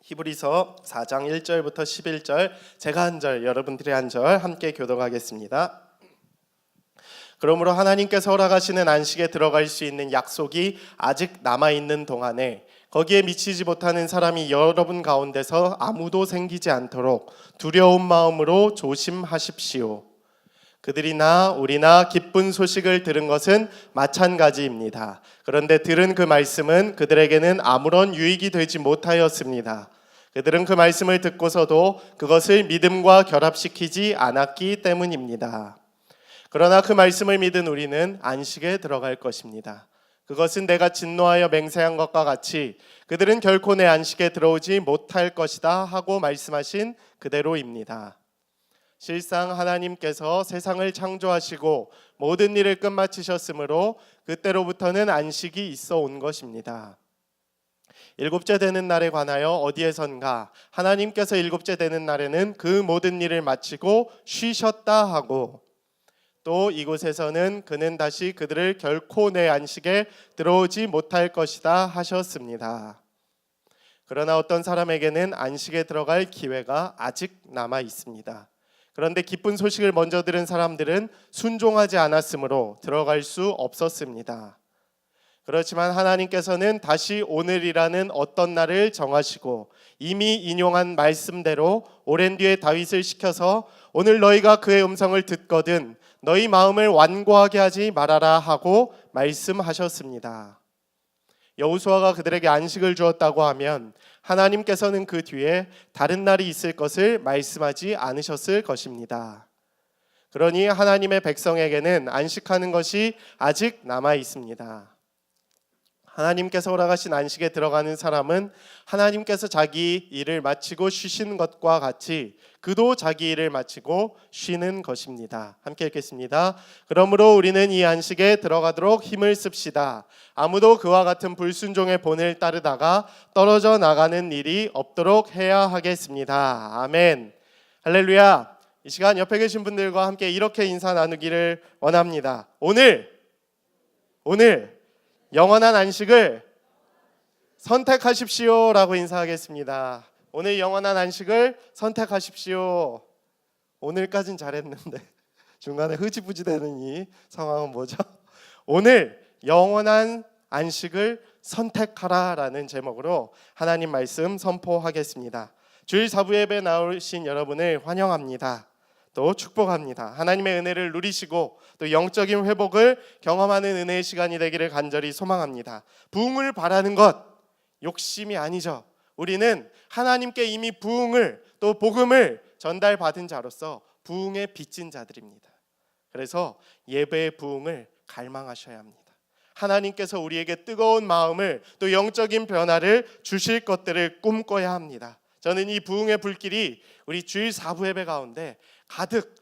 히브리서 4장 1절부터 11절, 제가 한 절, 여러분들이 한 절 함께 교독하겠습니다. 그러므로 하나님께서 허락하시는 안식에 들어갈 수 있는 약속이 아직 남아있는 동안에 거기에 미치지 못하는 사람이 여러분 가운데서 아무도 생기지 않도록 두려운 마음으로 조심하십시오. 그들이나 우리나 기쁜 소식을 들은 것은 마찬가지입니다. 그런데 들은 그 말씀은 그들에게는 아무런 유익이 되지 못하였습니다. 그들은 그 말씀을 듣고서도 그것을 믿음과 결합시키지 않았기 때문입니다. 그러나 그 말씀을 믿은 우리는 안식에 들어갈 것입니다. 그것은 내가 진노하여 맹세한 것과 같이 그들은 결코 내 안식에 들어오지 못할 것이다 하고 말씀하신 그대로입니다. 실상 하나님께서 세상을 창조하시고 모든 일을 끝마치셨으므로 그때로부터는 안식이 있어 온 것입니다. 일곱째 되는 날에 관하여 어디에선가 하나님께서 일곱째 되는 날에는 그 모든 일을 마치고 쉬셨다 하고, 또 이곳에서는 그는 다시 그들을 결코 내 안식에 들어오지 못할 것이다 하셨습니다. 그러나 어떤 사람에게는 안식에 들어갈 기회가 아직 남아 있습니다. 그런데 기쁜 소식을 먼저 들은 사람들은 순종하지 않았으므로 들어갈 수 없었습니다. 그렇지만 하나님께서는 다시 오늘이라는 어떤 날을 정하시고 이미 인용한 말씀대로 오랜 뒤에 다윗을 시켜서 오늘 너희가 그의 음성을 듣거든 너희 마음을 완고하게 하지 말아라 하고 말씀하셨습니다. 여호수아가 그들에게 안식을 주었다고 하면 하나님께서는 그 뒤에 다른 날이 있을 것을 말씀하지 않으셨을 것입니다. 그러니 하나님의 백성에게는 안식하는 것이 아직 남아 있습니다. 하나님께서 허락하신 안식에 들어가는 사람은 하나님께서 자기 일을 마치고 쉬시는 것과 같이 그도 자기 일을 마치고 쉬는 것입니다. 함께 읽겠습니다. 그러므로 우리는 이 안식에 들어가도록 힘을 씁시다. 아무도 그와 같은 불순종의 본을 따르다가 떨어져 나가는 일이 없도록 해야 하겠습니다. 아멘. 할렐루야. 이 시간 옆에 계신 분들과 함께 이렇게 인사 나누기를 원합니다. 오늘 영원한 안식을 선택하십시오 라고 인사하겠습니다. 오늘 영원한 안식을 선택하십시오. 오늘까진 잘했는데 중간에 흐지부지 되는 이 상황은 뭐죠? 오늘 영원한 안식을 선택하라 라는 제목으로 하나님 말씀 선포하겠습니다. 주일 사부 예배 나오신 여러분을 환영합니다. 또 축복합니다. 하나님의 은혜를 누리시고 또 영적인 회복을 경험하는 은혜의 시간이 되기를 간절히 소망합니다. 부흥을 바라는 것 욕심이 아니죠. 우리는 하나님께 이미 부흥을 또 복음을 전달받은 자로서 부흥에 빚진 자들입니다. 그래서 예배의 부흥을 갈망하셔야 합니다. 하나님께서 우리에게 뜨거운 마음을 또 영적인 변화를 주실 것들을 꿈꿔야 합니다. 저는 이 부흥의 불길이 우리 주일 사부 예배 가운데 가득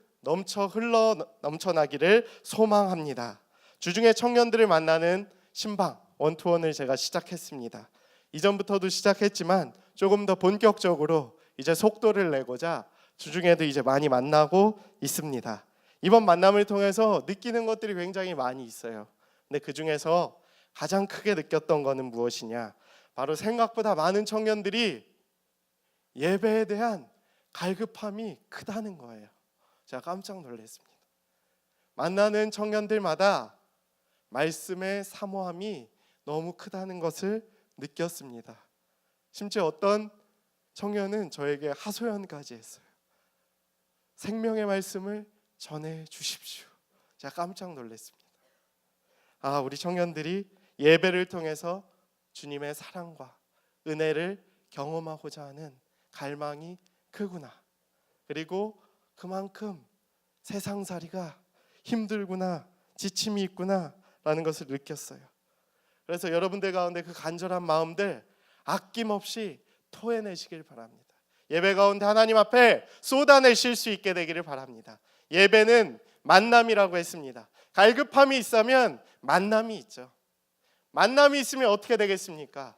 넘쳐나기를 소망합니다. 주중에 청년들을 만나는 신방 원투원을 제가 시작했습니다. 이전부터도 시작했지만 조금 더 본격적으로 이제 속도를 내고자 주중에도 이제 많이 만나고 있습니다. 이번 만남을 통해서 느끼는 것들이 굉장히 많이 있어요. 근데 그 중에서 가장 크게 느꼈던 것은 무엇이냐? 바로 생각보다 많은 청년들이 예배에 대한 갈급함이 크다는 거예요. 제가 깜짝 놀랐습니다. 만나는 청년들마다 말씀의 사모함이 너무 크다는 것을 느꼈습니다. 심지어 어떤 청년은 저에게 하소연까지 했어요. 생명의 말씀을 전해 주십시오. 제가 깜짝 놀랐습니다. 우리 청년들이 예배를 통해서 주님의 사랑과 은혜를 경험하고자 하는 갈망이 크구나. 그리고 그만큼 세상살이가 힘들구나, 지침이 있구나 라는 것을 느꼈어요. 그래서 여러분들 가운데 그 간절한 마음들 아낌없이 토해내시길 바랍니다. 예배 가운데 하나님 앞에 쏟아내실 수 있게 되기를 바랍니다. 예배는 만남이라고 했습니다. 갈급함이 있으면 만남이 있죠. 만남이 있으면 어떻게 되겠습니까?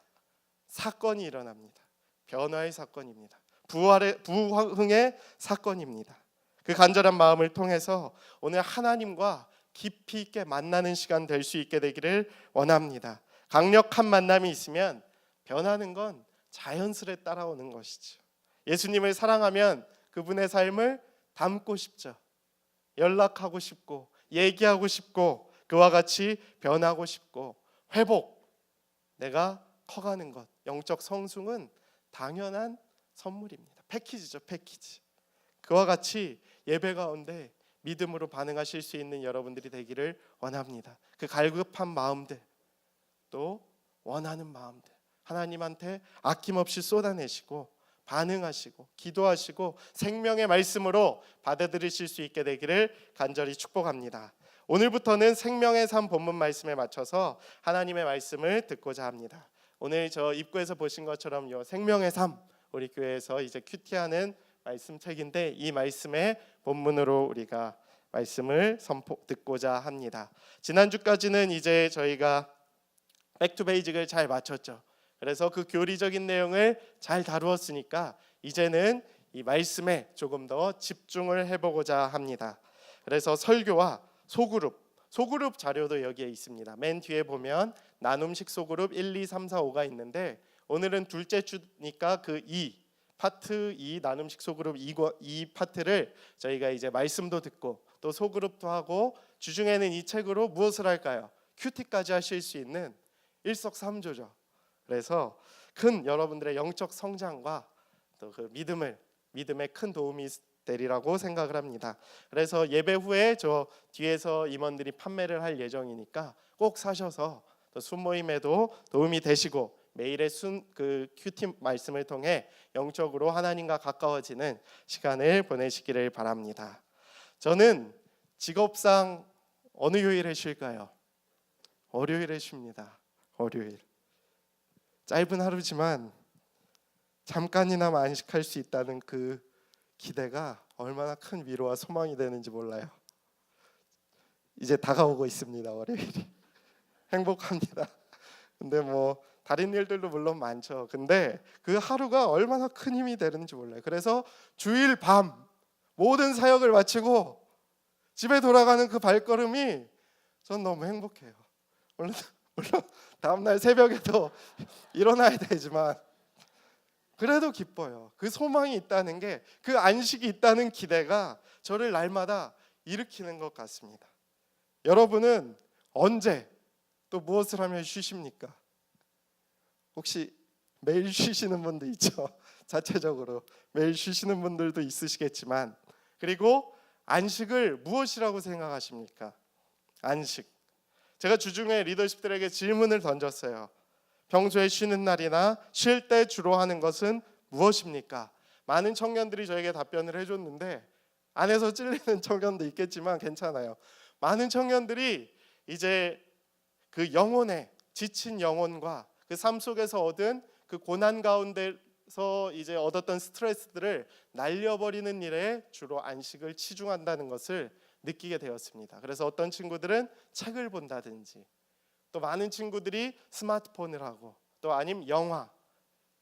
사건이 일어납니다. 변화의 사건입니다. 부흥의 사건입니다. 그 간절한 마음을 통해서 오늘 하나님과 깊이 있게 만나는 시간 될 수 있게 되기를 원합니다. 강력한 만남이 있으면 변하는 건 자연스레 따라오는 것이죠. 예수님을 사랑하면 그분의 삶을 닮고 싶죠. 연락하고 싶고 얘기하고 싶고 그와 같이 변하고 싶고 회복, 내가 커가는 것, 영적 성숙은 당연한 선물입니다. 패키지죠, 패키지. 그와 같이 예배 가운데 믿음으로 반응하실 수 있는 여러분들이 되기를 원합니다. 그 갈급한 마음들, 또 원하는 마음들 하나님한테 아낌없이 쏟아내시고 반응하시고 기도하시고 생명의 말씀으로 받아들이실 수 있게 되기를 간절히 축복합니다. 오늘부터는 생명의 삶 본문 말씀에 맞춰서 하나님의 말씀을 듣고자 합니다. 오늘 저 입구에서 보신 것처럼 요 생명의 삶, 우리 교회에서 이제 큐티하는 말씀책인데 이 말씀의 본문으로 우리가 말씀을 듣고자 합니다. 지난주까지는 이제 저희가 백투베이직을 잘 마쳤죠. 그래서 그 교리적인 내용을 잘 다루었으니까 이제는 이 말씀에 조금 더 집중을 해보고자 합니다. 그래서 설교와 소그룹 자료도 여기에 있습니다. 맨 뒤에 보면 나눔식 소그룹 1, 2, 3, 4, 5가 있는데 오늘은 둘째 주니까 그 2, 파트 2 나눔식 소그룹 2 파트를 저희가 이제 말씀도 듣고 또 소그룹도 하고 주중에는 이 책으로 무엇을 할까요? 큐티까지 하실 수 있는 일석삼조죠. 그래서 큰 여러분들의 영적 성장과 또 그 믿음에 큰 도움이 되리라고 생각을 합니다. 그래서 예배 후에 저 뒤에서 임원들이 판매를 할 예정이니까 꼭 사셔서 또 순모임에도 도움이 되시고 매일의 그 큐티 말씀을 통해 영적으로 하나님과 가까워지는 시간을 보내시기를 바랍니다. 저는 직업상 어느 요일에 쉴까요? 월요일에 쉽니다. 월요일. 짧은 하루지만 잠깐이나마 안식할 수 있다는 그 기대가 얼마나 큰 위로와 소망이 되는지 몰라요. 이제 다가오고 있습니다. 월요일이. 행복합니다. 근데 뭐 다른 일들도 물론 많죠. 근데 그 하루가 얼마나 큰 힘이 되는지 몰라요. 그래서 주일 밤 모든 사역을 마치고 집에 돌아가는 그 발걸음이 전 너무 행복해요. 물론 다음날 새벽에도 일어나야 되지만 그래도 기뻐요. 그 소망이 있다는 게, 그 안식이 있다는 기대가 저를 날마다 일으키는 것 같습니다. 여러분은 언제 또 무엇을 하면 쉬십니까? 혹시 매일 쉬시는 분도 있죠. 자체적으로 매일 쉬시는 분들도 있으시겠지만, 그리고 안식을 무엇이라고 생각하십니까? 안식. 제가 주중에 리더십들에게 질문을 던졌어요. 평소에 쉬는 날이나 쉴 때 주로 하는 것은 무엇입니까? 많은 청년들이 저에게 답변을 해줬는데, 안에서 찔리는 청년도 있겠지만 괜찮아요. 많은 청년들이 이제 그 영혼에 지친 영혼과 그 삶 속에서 얻은 그 고난 가운데서 이제 얻었던 스트레스들을 날려버리는 일에 주로 안식을 치중한다는 것을 느끼게 되었습니다. 그래서 어떤 친구들은 책을 본다든지, 또 많은 친구들이 스마트폰을 하고, 또 아님 영화,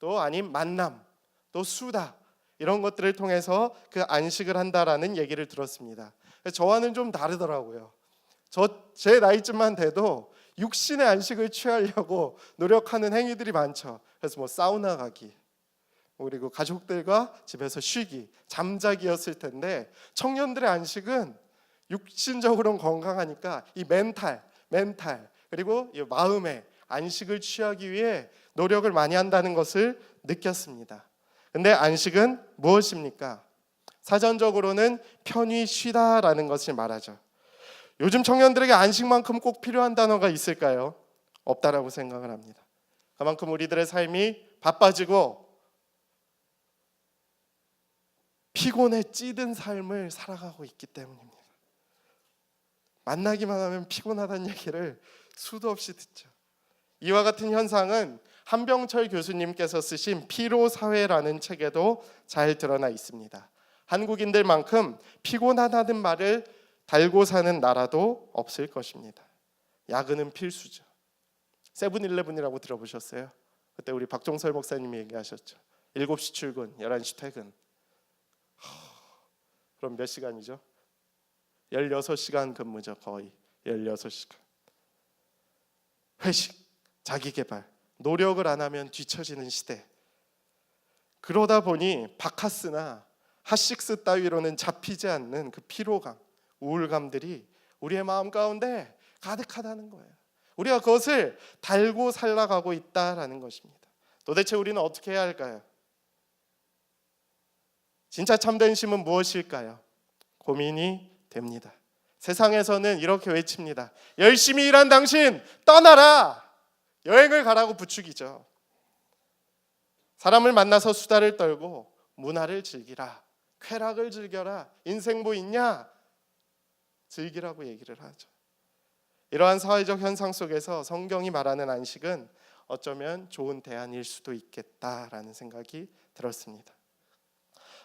또 아님 만남, 또 수다, 이런 것들을 통해서 그 안식을 한다라는 얘기를 들었습니다. 저와는 좀 다르더라고요. 제 나이쯤만 돼도 육신의 안식을 취하려고 노력하는 행위들이 많죠. 그래서 뭐 사우나 가기, 그리고 가족들과 집에서 쉬기, 잠자기였을 텐데, 청년들의 안식은 육신적으로는 건강하니까 이 멘탈 그리고 이 마음의 안식을 취하기 위해 노력을 많이 한다는 것을 느꼈습니다. 근데 안식은 무엇입니까? 사전적으로는 편히 쉬다라는 것을 말하죠. 요즘 청년들에게 안식만큼 꼭 필요한 단어가 있을까요? 없다라고 생각을 합니다. 그만큼 우리들의 삶이 바빠지고 피곤에 찌든 삶을 살아가고 있기 때문입니다. 만나기만 하면 피곤하다는 얘기를 수도 없이 듣죠. 이와 같은 현상은 한병철 교수님께서 쓰신 피로사회라는 책에도 잘 드러나 있습니다. 한국인들만큼 피곤하다는 말을 달고 사는 나라도 없을 것입니다. 야근은 필수죠. 세븐일레븐이라고 들어보셨어요? 그때 우리 박종설 목사님이 얘기하셨죠. 7시 출근, 11시 퇴근. 그럼 몇 시간이죠? 16시간 근무죠. 거의 16시간. 회식, 자기개발, 노력을 안 하면 뒤처지는 시대. 그러다 보니 바카스나 핫식스 따위로는 잡히지 않는 그 피로감, 우울감들이 우리의 마음 가운데 가득하다는 거예요. 우리가 그것을 달고 살아가고 있다라는 것입니다. 도대체 우리는 어떻게 해야 할까요? 진짜 참된 쉼은 무엇일까요? 고민이 됩니다. 세상에서는 이렇게 외칩니다. 열심히 일한 당신 떠나라. 여행을 가라고 부추기죠. 사람을 만나서 수다를 떨고 문화를 즐기라. 쾌락을 즐겨라. 인생 뭐 있냐? 즐기라고 얘기를 하죠. 이러한 사회적 현상 속에서 성경이 말하는 안식은 어쩌면 좋은 대안일 수도 있겠다라는 생각이 들었습니다.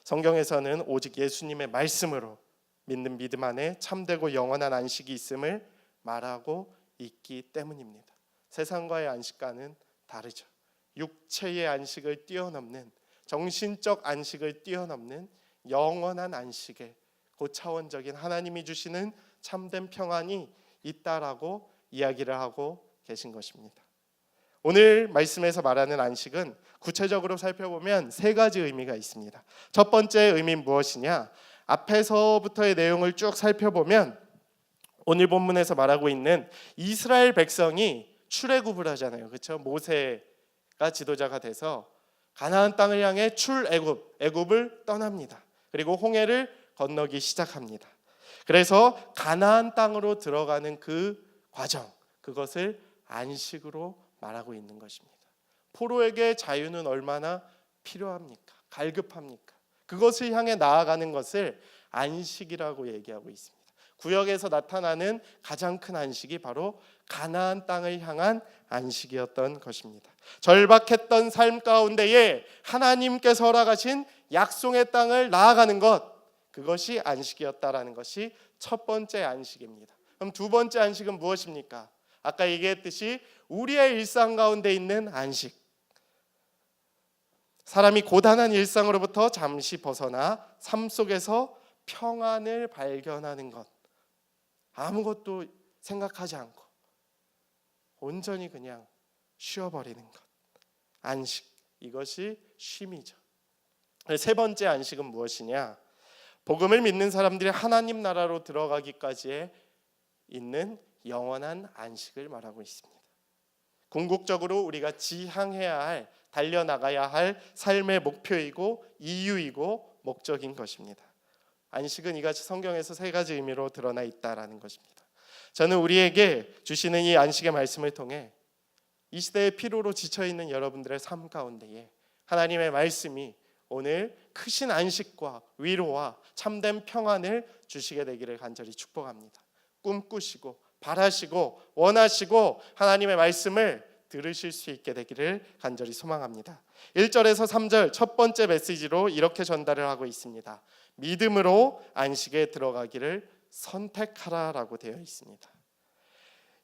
성경에서는 오직 예수님의 말씀으로 믿는 믿음 안에 참되고 영원한 안식이 있음을 말하고 있기 때문입니다. 세상과의 안식과는 다르죠. 육체의 안식을 뛰어넘는, 정신적 안식을 뛰어넘는 영원한 안식의 고차원적인 하나님이 주시는 참된 평안이 있다라고 이야기를 하고 계신 것입니다. 오늘 말씀에서 말하는 안식은 구체적으로 살펴보면 세 가지 의미가 있습니다. 첫 번째 의미는 무엇이냐? 앞에서부터의 내용을 쭉 살펴보면 오늘 본문에서 말하고 있는 이스라엘 백성이 출애굽을 하잖아요. 그렇죠? 모세가 지도자가 돼서 가나안 땅을 향해 애굽을 떠납니다. 그리고 홍해를 건너기 시작합니다. 그래서 가나안 땅으로 들어가는 그 과정, 그것을 안식으로 말하고 있는 것입니다. 포로에게 자유는 얼마나 필요합니까? 갈급합니까? 그것을 향해 나아가는 것을 안식이라고 얘기하고 있습니다. 구역에서 나타나는 가장 큰 안식이 바로 가나안 땅을 향한 안식이었던 것입니다. 절박했던 삶 가운데에 하나님께서 허락하신 약속의 땅을 나아가는 것, 그것이 안식이었다라는 것이 첫 번째 안식입니다. 그럼 두 번째 안식은 무엇입니까? 아까 얘기했듯이 우리의 일상 가운데 있는 안식. 사람이 고단한 일상으로부터 잠시 벗어나 삶 속에서 평안을 발견하는 것. 아무것도 생각하지 않고 온전히 그냥 쉬어버리는 것. 안식. 이것이 쉼이죠. 세 번째 안식은 무엇이냐? 복음을 믿는 사람들이 하나님 나라로 들어가기까지에 있는 영원한 안식을 말하고 있습니다. 궁극적으로 우리가 지향해야 할, 달려나가야 할 삶의 목표이고 이유이고 목적인 것입니다. 안식은 이같이 성경에서 세 가지 의미로 드러나 있다라는 것입니다. 저는 우리에게 주시는 이 안식의 말씀을 통해 이 시대의 피로로 지쳐있는 여러분들의 삶 가운데에 하나님의 말씀이 오늘 크신 안식과 위로와 참된 평안을 주시게 되기를 간절히 축복합니다. 꿈꾸시고 바라시고 원하시고 하나님의 말씀을 들으실 수 있게 되기를 간절히 소망합니다. 1절에서 3절 첫 번째 메시지로 이렇게 전달을 하고 있습니다. 믿음으로 안식에 들어가기를 선택하라라고 되어 있습니다.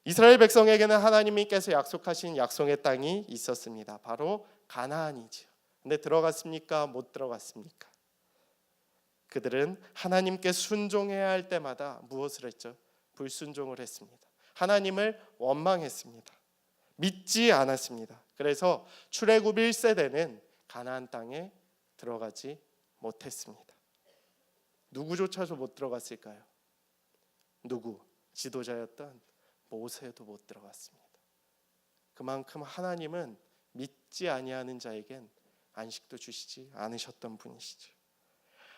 이스라엘 백성에게는 하나님께서 약속하신 약속의 땅이 있었습니다. 바로 가나안이지요. 근데 들어갔습니까? 못 들어갔습니까? 그들은 하나님께 순종해야 할 때마다 무엇을 했죠? 불순종을 했습니다. 하나님을 원망했습니다. 믿지 않았습니다. 그래서 출애굽 1세대는 가나안 땅에 들어가지 못했습니다. 누구조차도 못 들어갔을까요? 누구? 지도자였던 모세도 못 들어갔습니다. 그만큼 하나님은 믿지 아니하는 자에겐 안식도 주시지 않으셨던 분이시죠.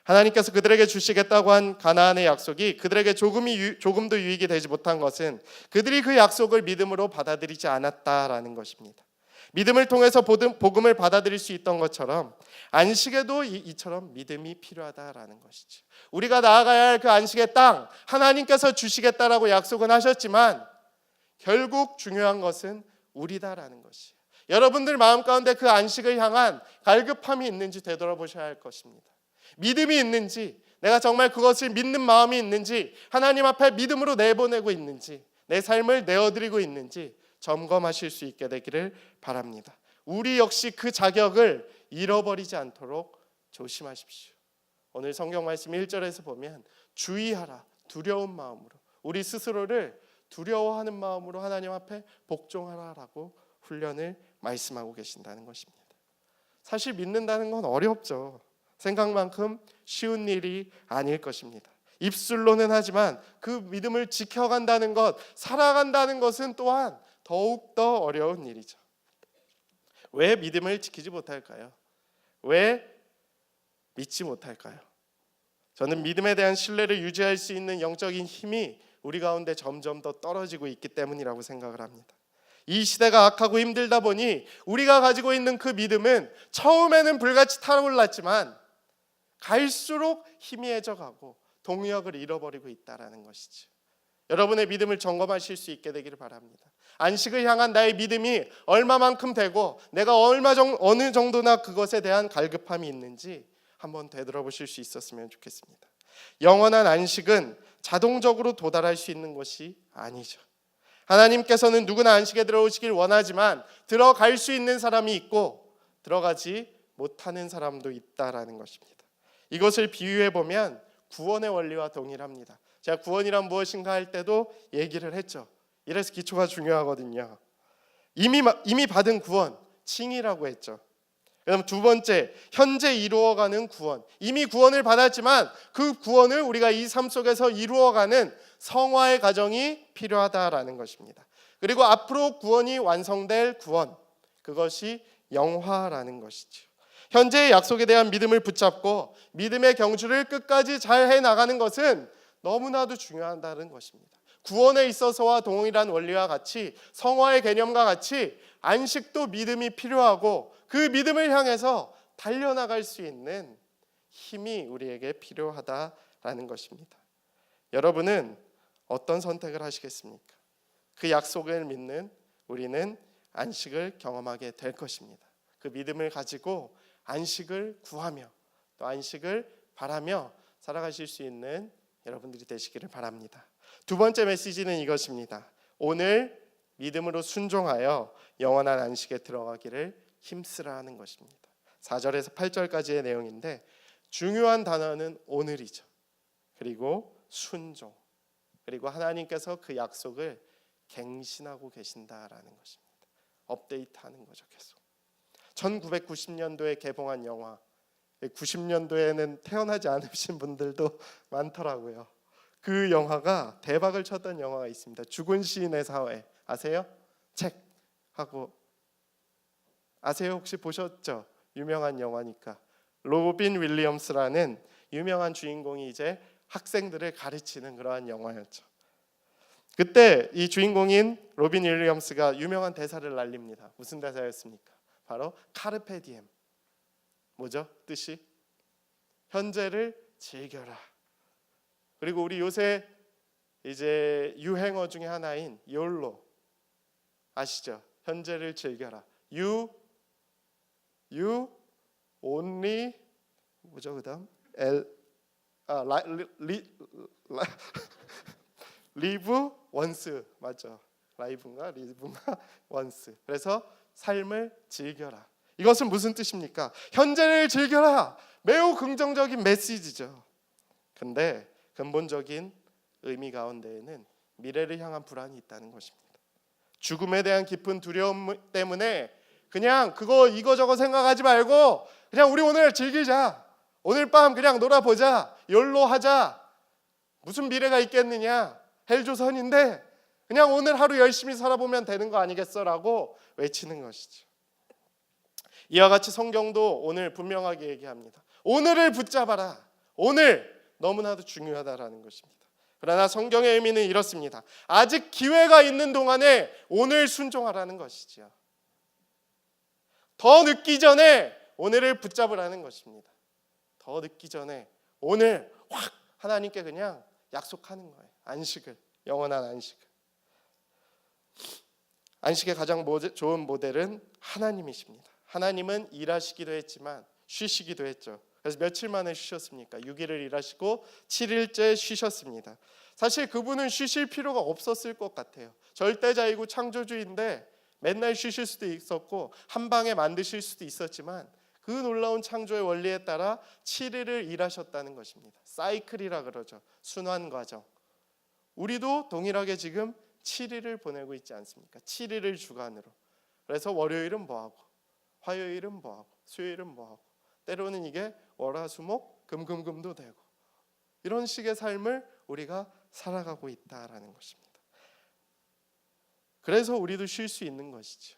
하나님께서 그들에게 주시겠다고 한 가나안의 약속이 그들에게 조금도 유익이 되지 못한 것은 그들이 그 약속을 믿음으로 받아들이지 않았다라는 것입니다. 믿음을 통해서 복음을 받아들일 수 있던 것처럼 안식에도 이처럼 믿음이 필요하다라는 것이죠. 우리가 나아가야 할 그 안식의 땅, 하나님께서 주시겠다라고 약속은 하셨지만 결국 중요한 것은 우리다라는 것이에요. 여러분들 마음 가운데 그 안식을 향한 갈급함이 있는지 되돌아보셔야 할 것입니다. 믿음이 있는지, 내가 정말 그것을 믿는 마음이 있는지, 하나님 앞에 믿음으로 내보내고 있는지, 내 삶을 내어드리고 있는지 점검하실 수 있게 되기를 바랍니다. 우리 역시 그 자격을 잃어버리지 않도록 조심하십시오. 오늘 성경 말씀 1절에서 보면 주의하라, 두려운 마음으로, 우리 스스로를 두려워하는 마음으로 하나님 앞에 복종하라라고 훈련을 말씀하고 계신다는 것입니다. 사실 믿는다는 건 어렵죠. 생각만큼 쉬운 일이 아닐 것입니다. 입술로는 하지만 그 믿음을 지켜간다는 것, 살아간다는 것은 또한 더욱더 어려운 일이죠. 왜 믿음을 지키지 못할까요? 왜 믿지 못할까요? 저는 믿음에 대한 신뢰를 유지할 수 있는 영적인 힘이 우리 가운데 점점 더 떨어지고 있기 때문이라고 생각을 합니다. 이 시대가 악하고 힘들다 보니 우리가 가지고 있는 그 믿음은 처음에는 불같이 타올랐지만 갈수록 희미해져 가고 동력을 잃어버리고 있다는 것이죠. 여러분의 믿음을 점검하실 수 있게 되기를 바랍니다. 안식을 향한 나의 믿음이 얼마만큼 되고 내가 어느 정도나 그것에 대한 갈급함이 있는지 한번 되돌아보실 수 있었으면 좋겠습니다. 영원한 안식은 자동적으로 도달할 수 있는 것이 아니죠. 하나님께서는 누구나 안식에 들어오시길 원하지만 들어갈 수 있는 사람이 있고 들어가지 못하는 사람도 있다라는 것입니다. 이것을 비유해 보면 구원의 원리와 동일합니다. 제가 구원이란 무엇인가 할 때도 얘기를 했죠. 이래서 기초가 중요하거든요. 이미 받은 구원, 칭이라고 했죠. 그다음 두 번째, 현재 이루어가는 구원. 이미 구원을 받았지만 그 구원을 우리가 이 삶 속에서 이루어가는 성화의 과정이 필요하다라는 것입니다. 그리고 앞으로 구원이 완성될 구원, 그것이 영화라는 것이죠. 현재의 약속에 대한 믿음을 붙잡고 믿음의 경주를 끝까지 잘 해나가는 것은 너무나도 중요하다는 것입니다. 구원에 있어서와 동일한 원리와 같이 성화의 개념과 같이 안식도 믿음이 필요하고 그 믿음을 향해서 달려나갈 수 있는 힘이 우리에게 필요하다라는 것입니다. 여러분은 어떤 선택을 하시겠습니까? 그 약속을 믿는 우리는 안식을 경험하게 될 것입니다. 그 믿음을 가지고 안식을 구하며 또 안식을 바라며 살아가실 수 있는 여러분들이 되시기를 바랍니다. 두 번째 메시지는 이것입니다. 오늘 믿음으로 순종하여 영원한 안식에 들어가기를 힘쓰라 하는 것입니다. 4절에서 8절까지의 내용인데 중요한 단어는 오늘이죠. 그리고 순종, 그리고 하나님께서 그 약속을 갱신하고 계신다라는 것입니다. 업데이트하는 거죠. 계속 1990년도에 개봉한 영화, 90년도에는 태어나지 않으신 분들도 많더라고요. 그 영화가 대박을 쳤던 영화가 있습니다. 죽은 시인의 사회 아세요? 책 하고 아세요? 혹시 보셨죠? 유명한 영화니까. 로빈 윌리엄스라는 유명한 주인공이 이제 학생들을 가르치는 그러한 영화였죠. 그때 이 주인공인 로빈 윌리엄스가 유명한 대사를 날립니다. 무슨 대사였습니까? 바로 카르페 디엠. 뭐죠? 뜻이 현재를 즐겨라. 그리고 우리 요새 이제 유행어 중에 하나인 YOLO 아시죠? 현재를 즐겨라. You only 뭐죠? 그다음 live once 맞죠? 라이브인가 리브인가 once. 그래서 삶을 즐겨라. 이것은 무슨 뜻입니까? 현재를 즐겨라. 매우 긍정적인 메시지죠. 근데 근본적인 의미 가운데에는 미래를 향한 불안이 있다는 것입니다. 죽음에 대한 깊은 두려움 때문에 그냥 그거 이거저거 생각하지 말고 그냥 우리 오늘 즐기자. 오늘 밤 그냥 놀아보자. 욜로 하자. 무슨 미래가 있겠느냐. 헬조선인데 그냥 오늘 하루 열심히 살아보면 되는 거 아니겠어라고 외치는 것이죠. 이와 같이 성경도 오늘 분명하게 얘기합니다. 오늘을 붙잡아라. 오늘 너무나도 중요하다라는 것입니다. 그러나 성경의 의미는 이렇습니다. 아직 기회가 있는 동안에 오늘 순종하라는 것이죠. 더 늦기 전에 오늘을 붙잡으라는 것입니다. 더 늦기 전에 오늘 확 하나님께 그냥 약속하는 거예요. 안식을, 영원한 안식을. 안식의 가장 좋은 모델은 하나님이십니다. 하나님은 일하시기도 했지만 쉬시기도 했죠. 그래서 며칠 만에 쉬셨습니까? 6일을 일하시고 7일째 쉬셨습니다. 사실 그분은 쉬실 필요가 없었을 것 같아요. 절대자이고 창조주인데 맨날 쉬실 수도 있었고 한 방에 만드실 수도 있었지만 그 놀라운 창조의 원리에 따라 7일을 일하셨다는 것입니다. 사이클이라 그러죠. 순환 과정. 우리도 동일하게 지금 7일을 보내고 있지 않습니까? 7일을 주간으로. 그래서 월요일은 뭐하고 화요일은 뭐하고 수요일은 뭐하고, 때로는 이게 월화수목 금금금도 되고, 이런 식의 삶을 우리가 살아가고 있다라는 것입니다. 그래서 우리도 쉴 수 있는 것이죠.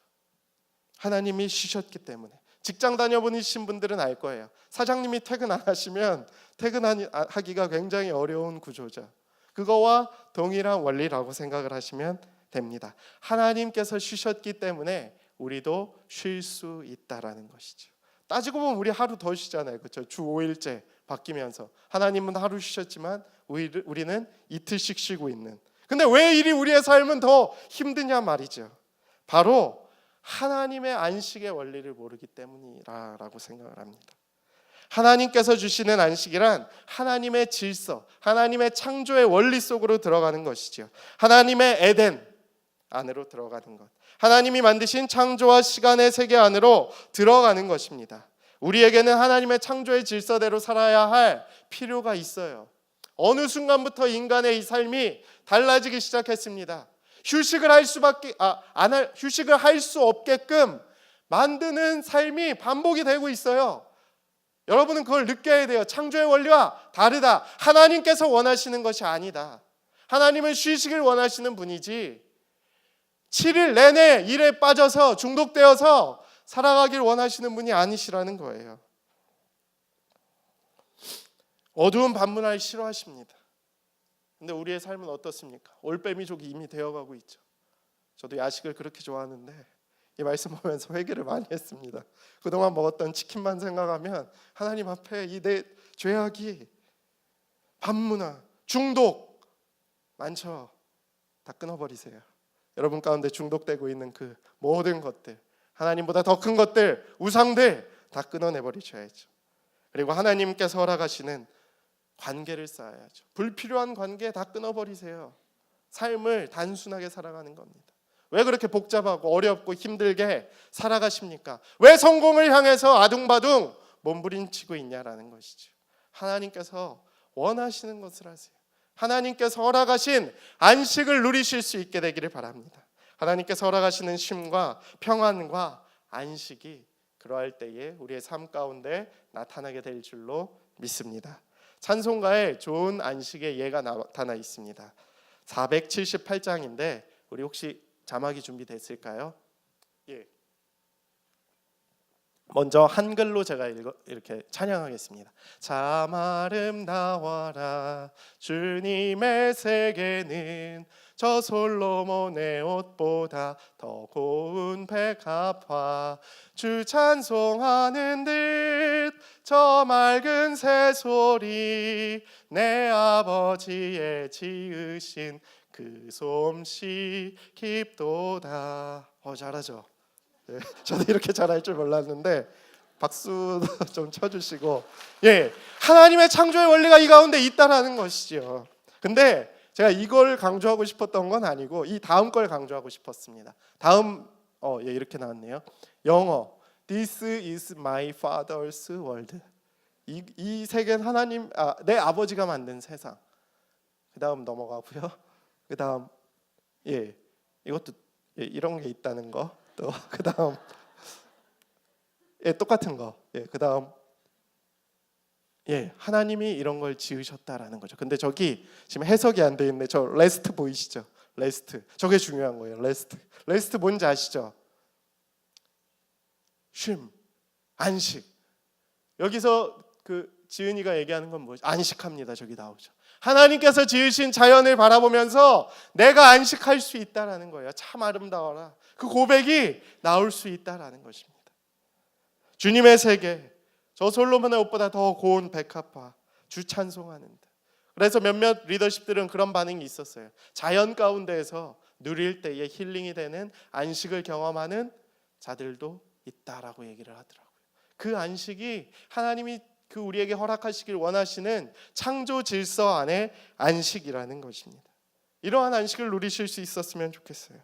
하나님이 쉬셨기 때문에. 직장 다녀보신 분들은 알 거예요. 사장님이 퇴근 안 하시면 퇴근하기가 굉장히 어려운 구조죠. 그거와 동일한 원리라고 생각을 하시면 됩니다. 하나님께서 쉬셨기 때문에 우리도 쉴 수 있다라는 것이죠. 따지고 보면 우리 하루 더 쉬잖아요. 그렇죠? 주 5일째 바뀌면서 하나님은 하루 쉬셨지만 우리는 이틀씩 쉬고 있는. 근데 왜 이리 우리의 삶은 더 힘드냐 말이죠. 바로 하나님의 안식의 원리를 모르기 때문이라고 생각을 합니다. 하나님께서 주시는 안식이란 하나님의 질서, 하나님의 창조의 원리 속으로 들어가는 것이죠. 하나님의 에덴 안으로 들어가는 것, 하나님이 만드신 창조와 시간의 세계 안으로 들어가는 것입니다. 우리에게는 하나님의 창조의 질서대로 살아야 할 필요가 있어요. 어느 순간부터 인간의 이 삶이 달라지기 시작했습니다. 휴식을 할 수 없게끔 만드는 삶이 반복이 되고 있어요. 여러분은 그걸 느껴야 돼요. 창조의 원리와 다르다. 하나님께서 원하시는 것이 아니다. 하나님은 휴식을 원하시는 분이지 7일 내내 일에 빠져서 중독되어서 살아가길 원하시는 분이 아니시라는 거예요. 어두운 밤문화를 싫어하십니다. 근데 우리의 삶은 어떻습니까? 올빼미족이 이미 되어가고 있죠. 저도 야식을 그렇게 좋아하는데 이 말씀 보면서 회개를 많이 했습니다. 그동안 먹었던 치킨만 생각하면 하나님 앞에 이 내 죄악이, 밤문화, 중독 많죠. 다 끊어버리세요. 여러분 가운데 중독되고 있는 그 모든 것들, 하나님보다 더 큰 것들, 우상들 다 끊어내버리셔야죠. 그리고 하나님께서 허락하시는 관계를 쌓아야죠. 불필요한 관계 다 끊어버리세요. 삶을 단순하게 살아가는 겁니다. 왜 그렇게 복잡하고 어렵고 힘들게 살아가십니까? 왜 성공을 향해서 아둥바둥 몸부림치고 있냐라는 것이죠. 하나님께서 원하시는 것을 하세요. 하나님께서 허락하신 안식을 누리실 수 있게 되기를 바랍니다. 하나님께서 허락하시는 쉼과 평안과 안식이 그러할 때에 우리의 삶 가운데 나타나게 될 줄로 믿습니다. 찬송가에 좋은 안식의 예가 나타나 있습니다. 478장인데 우리 혹시 자막이 준비됐을까요? 예. 먼저 한글로 제가 이렇게 찬양하겠습니다. 참 아름다워라 주님의 세계는 저 솔로몬의 옷보다 더 고운 백합화 주 찬송하는 듯 저 맑은 새소리 내 아버지의 지으신 그 솜씨 깊도다. 잘하죠? 네, 저도 이렇게 잘할 줄 몰랐는데 박수도 좀 쳐주시고, 예, 하나님의 창조의 원리가 이 가운데 있다라는 것이죠. 근데 제가 이걸 강조하고 싶었던 건 아니고 이 다음 걸 강조하고 싶었습니다. 다음 예, 이렇게 나왔네요. 영어 This is my father's world. 이 세계는 내 아버지가 만든 세상. 그 다음 넘어가고요. 그 다음 예, 이것도 예, 이런 게 있다는 거. 또 그 다음 예, 똑같은 거. 예, 그 다음 예, 하나님이 이런 걸 지으셨다라는 거죠. 근데 저기 지금 해석이 안 돼 있네. 저 레스트 보이시죠? 레스트. 저게 중요한 거예요. 레스트 뭔지 아시죠? 쉼, 안식. 여기서 그 지은이가 얘기하는 건 뭐죠? 안식합니다. 저기 나오죠. 하나님께서 지으신 자연을 바라보면서 내가 안식할 수 있다라는 거예요. 참 아름다워라. 그 고백이 나올 수 있다라는 것입니다. 주님의 세계, 저 솔로몬의 옷보다 더 고운 백합화, 주 찬송하는다. 그래서 몇몇 리더십들은 그런 반응이 있었어요. 자연 가운데에서 누릴 때에 힐링이 되는 안식을 경험하는 자들도 있다라고 얘기를 하더라고요. 그 안식이 하나님이 그 우리에게 허락하시길 원하시는 창조 질서 안의 안식이라는 것입니다. 이러한 안식을 누리실 수 있었으면 좋겠어요.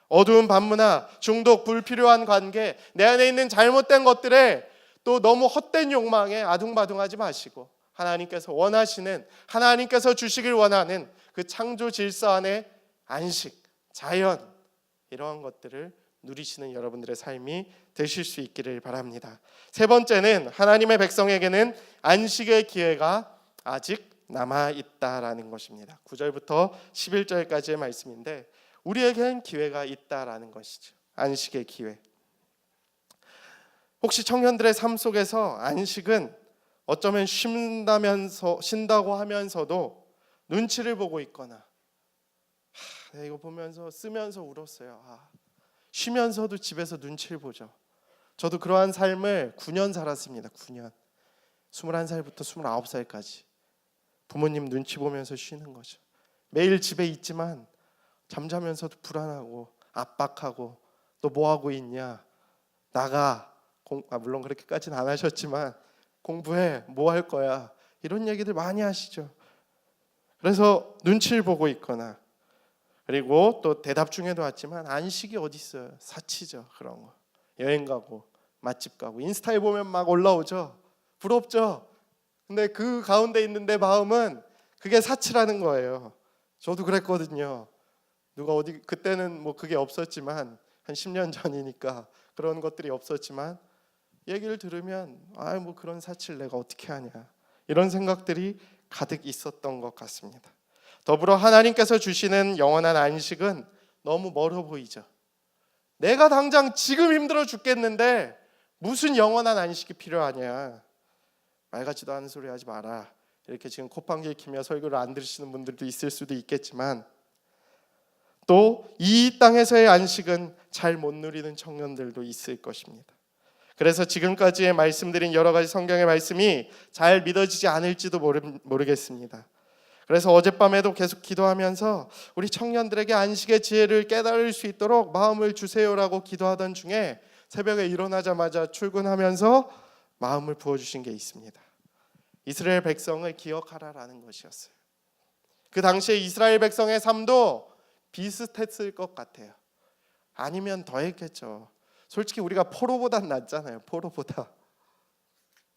어두운 밤문화, 중독, 불필요한 관계, 내 안에 있는 잘못된 것들에 또 너무 헛된 욕망에 아둥바둥하지 마시고 하나님께서 원하시는, 하나님께서 주시길 원하는 그 창조 질서 안의 안식, 자연, 이러한 것들을 누리시는 여러분들의 삶이 되실 수 있기를 바랍니다. 세 번째는 하나님의 백성에게는 안식의 기회가 아직 남아 있다라는 것입니다. 9절부터 11절까지의 말씀인데 우리에겐 기회가 있다라는 것이죠. 안식의 기회. 혹시 청년들의 삶 속에서 안식은 어쩌면 쉰다고 하면서도 눈치를 보고 있거나 내가 이거 보면서 쓰면서 울었어요. 쉬면서도 집에서 눈치를 보죠. 저도 그러한 삶을 9년 살았습니다. 9년. 21살부터 29살까지 부모님 눈치 보면서 쉬는 거죠. 매일 집에 있지만 잠자면서도 불안하고 압박하고 너 뭐하고 있냐? 나가. 물론 그렇게까지는 안 하셨지만 공부해. 뭐 할 거야? 이런 얘기들 많이 하시죠. 그래서 눈치를 보고 있거나 그리고 또 대답 중에도 왔지만 안식이 어디 있어요? 사치죠. 그런 거. 여행 가고 맛집 가고 인스타에 보면 막 올라오죠. 부럽죠. 근데 그 가운데 있는 내 마음은 그게 사치라는 거예요. 저도 그랬거든요. 누가 어디 그때는 뭐 그게 없었지만 한 10년 전이니까 그런 것들이 없었지만 얘기를 들으면 뭐 그런 사치를 내가 어떻게 하냐 이런 생각들이 가득 있었던 것 같습니다. 더불어 하나님께서 주시는 영원한 안식은 너무 멀어 보이죠. 내가 당장 지금 힘들어 죽겠는데 무슨 영원한 안식이 필요하냐. 말 같지도 않은 소리 하지 마라. 이렇게 지금 콧방귀 키며 설교를 안 들으시는 분들도 있을 수도 있겠지만 또 이 땅에서의 안식은 잘 못 누리는 청년들도 있을 것입니다. 그래서 지금까지의 말씀드린 여러 가지 성경의 말씀이 잘 믿어지지 않을지도 모르겠습니다. 그래서 어젯밤에도 계속 기도하면서 우리 청년들에게 안식의 지혜를 깨달을 수 있도록 마음을 주세요라고 기도하던 중에 새벽에 일어나자마자 출근하면서 마음을 부어주신 게 있습니다. 이스라엘 백성을 기억하라라는 것이었어요. 그 당시에 이스라엘 백성의 삶도 비슷했을 것 같아요. 아니면 더 했겠죠. 솔직히 우리가 포로보단 낫잖아요. 포로보다.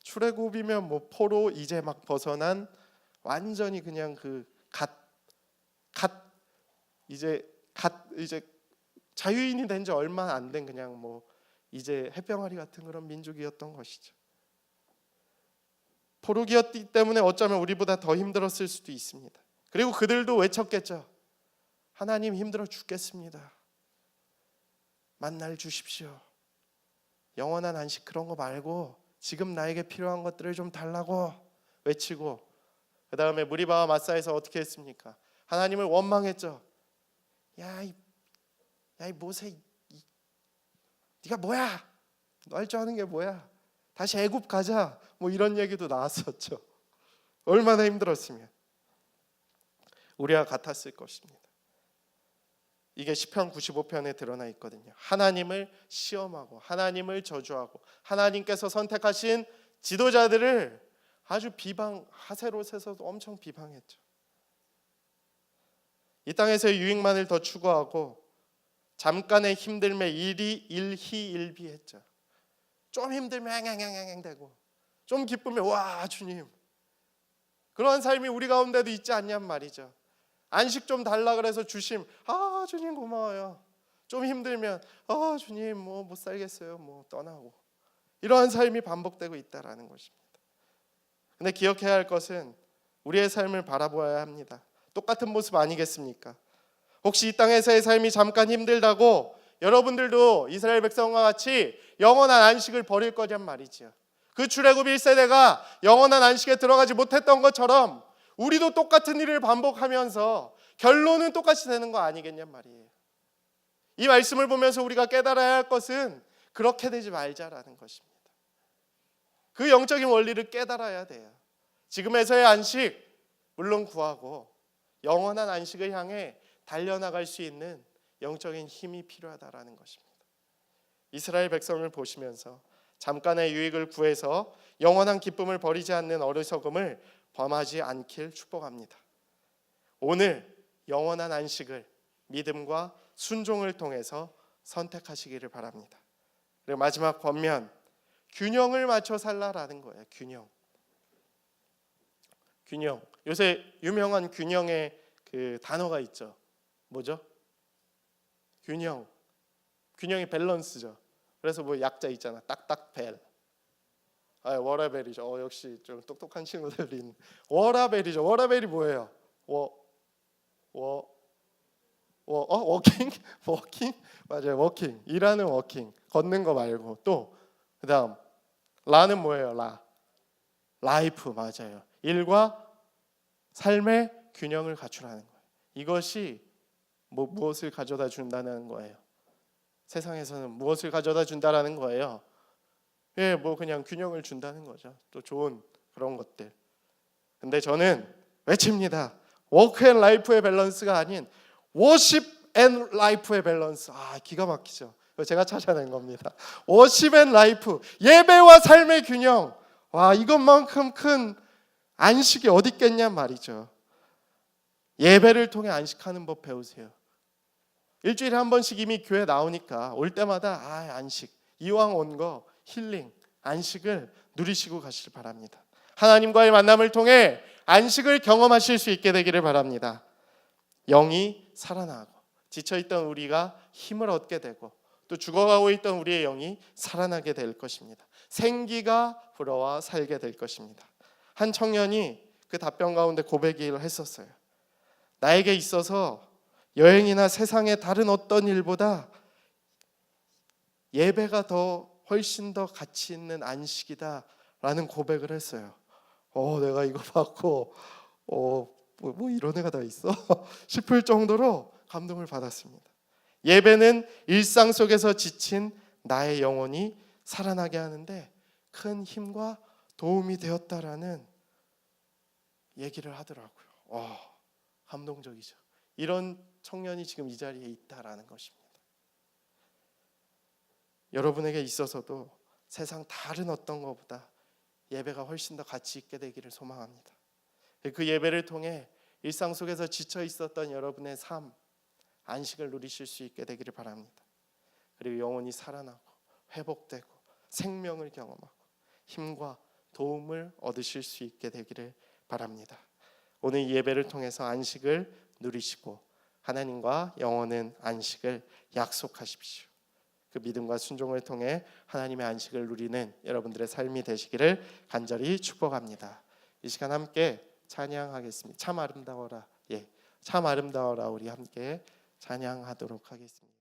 출애굽이면 뭐 포로 이제 막 벗어난 완전히 그냥 이제 자유인이 된 지 얼마 안 된 그냥 뭐 이제 햇병아리 같은 그런 민족이었던 것이죠. 포로기였기 때문에 어쩌면 우리보다 더 힘들었을 수도 있습니다. 그리고 그들도 외쳤겠죠. 하나님 힘들어 죽겠습니다. 만날 주십시오. 영원한 안식 그런 거 말고 지금 나에게 필요한 것들을 좀 달라고 외치고 그 다음에 무리바와 마사에서 어떻게 했습니까? 하나님을 원망했죠. 이 모세 네가 뭐야? 너 할 줄 아는 게 뭐야? 다시 애굽 가자. 뭐 이런 얘기도 나왔었죠. 얼마나 힘들었으면 우리와 같았을 것입니다. 이게 시편 95편에 드러나 있거든요. 하나님을 시험하고 하나님을 저주하고 하나님께서 선택하신 지도자들을 아주 하세롯에서도 엄청 비방했죠. 이 땅에서의 유익만을 더 추구하고 잠깐의 힘듦에 일희일비했죠. 좀 힘들면 앵앵앵앵대고 좀 기쁘면 와 주님. 그런 삶이 우리 가운데도 있지 않냔 말이죠. 안식 좀 달라 그래서 주심 주님 고마워요. 좀 힘들면 주님 뭐 못 살겠어요. 뭐 떠나고 이러한 삶이 반복되고 있다라는 것입니다. 근데 기억해야 할 것은 우리의 삶을 바라보아야 합니다. 똑같은 모습 아니겠습니까? 혹시 이 땅에서의 삶이 잠깐 힘들다고 여러분들도 이스라엘 백성과 같이 영원한 안식을 버릴 거냔 말이죠. 그 출애굽 1세대가 영원한 안식에 들어가지 못했던 것처럼 우리도 똑같은 일을 반복하면서 결론은 똑같이 되는 거 아니겠냔 말이에요. 이 말씀을 보면서 우리가 깨달아야 할 것은 그렇게 되지 말자라는 것입니다. 그 영적인 원리를 깨달아야 돼요. 지금에서의 안식 물론 구하고 영원한 안식을 향해 달려나갈 수 있는 영적인 힘이 필요하다라는 것입니다. 이스라엘 백성을 보시면서 잠깐의 유익을 구해서 영원한 기쁨을 버리지 않는 어리석음을 범하지 않길 축복합니다. 오늘 영원한 안식을 믿음과 순종을 통해서 선택하시기를 바랍니다. 그리고 마지막 권면, 균형을 맞춰 살라라는 거예요. 균형. 요새 유명한 균형의 그 단어가 있죠. 뭐죠? 균형. 균형이 밸런스죠. 그래서 뭐 약자 있잖아. 딱딱벨. 워라벨이죠. 역시 좀 똑똑한 친구들이 있는. 워라벨이죠. 워라벨이 뭐예요? 워킹? 워킹? 맞아요. 워킹. 일하는 워킹. 걷는 거 말고 또 그다음 라는 뭐예요? 라이프 맞아요. 일과 삶의 균형을 갖추라는 거예요. 이것이 무엇을 가져다 준다는 거예요. 세상에서는 무엇을 가져다 준다라는 거예요. 뭐 그냥 균형을 준다는 거죠. 또 좋은 그런 것들. 근데 저는 외칩니다. 워크 앤 라이프의 밸런스가 아닌 워십 앤 라이프의 밸런스. 기가 막히죠. 제가 찾아낸 겁니다. 워십 앤 라이프, 예배와 삶의 균형. 이것만큼 큰 안식이 어디 있겠냔 말이죠. 예배를 통해 안식하는 법 배우세요. 일주일에 한 번씩 이미 교회 나오니까 올 때마다 안식, 이왕 온 거 힐링, 안식을 누리시고 가시길 바랍니다. 하나님과의 만남을 통해 안식을 경험하실 수 있게 되기를 바랍니다. 영이 살아나고 지쳐있던 우리가 힘을 얻게 되고 또 죽어가고 있던 우리의 영이 살아나게 될 것입니다. 생기가 불어와 살게 될 것입니다. 한 청년이 그 답변 가운데 고백을 했었어요. 나에게 있어서 여행이나 세상의 다른 어떤 일보다 예배가 훨씬 더 가치 있는 안식이다라는 고백을 했어요. 내가 이거 받고 뭐 이런 애가 다 있어 싶을 정도로 감동을 받았습니다. 예배는 일상 속에서 지친 나의 영혼이 살아나게 하는데 큰 힘과 도움이 되었다라는 얘기를 하더라고요. 감동적이죠. 이런 청년이 지금 이 자리에 있다라는 것입니다. 여러분에게 있어서도 세상 다른 어떤 것보다 예배가 훨씬 더 가치 있게 되기를 소망합니다. 그 예배를 통해 일상 속에서 지쳐 있었던 여러분의 삶, 안식을 누리실 수 있게 되기를 바랍니다. 그리고 영혼이 살아나고 회복되고 생명을 경험하고 힘과 도움을 얻으실 수 있게 되기를 바랍니다. 오늘 이 예배를 통해서 안식을 누리시고 하나님과 영원한 안식을 약속하십시오. 그 믿음과 순종을 통해 하나님의 안식을 누리는 여러분들의 삶이 되시기를 간절히 축복합니다. 이 시간 함께 찬양하겠습니다. 참 아름다워라. 참 아름다워라. 우리 함께 찬양하도록 하겠습니다.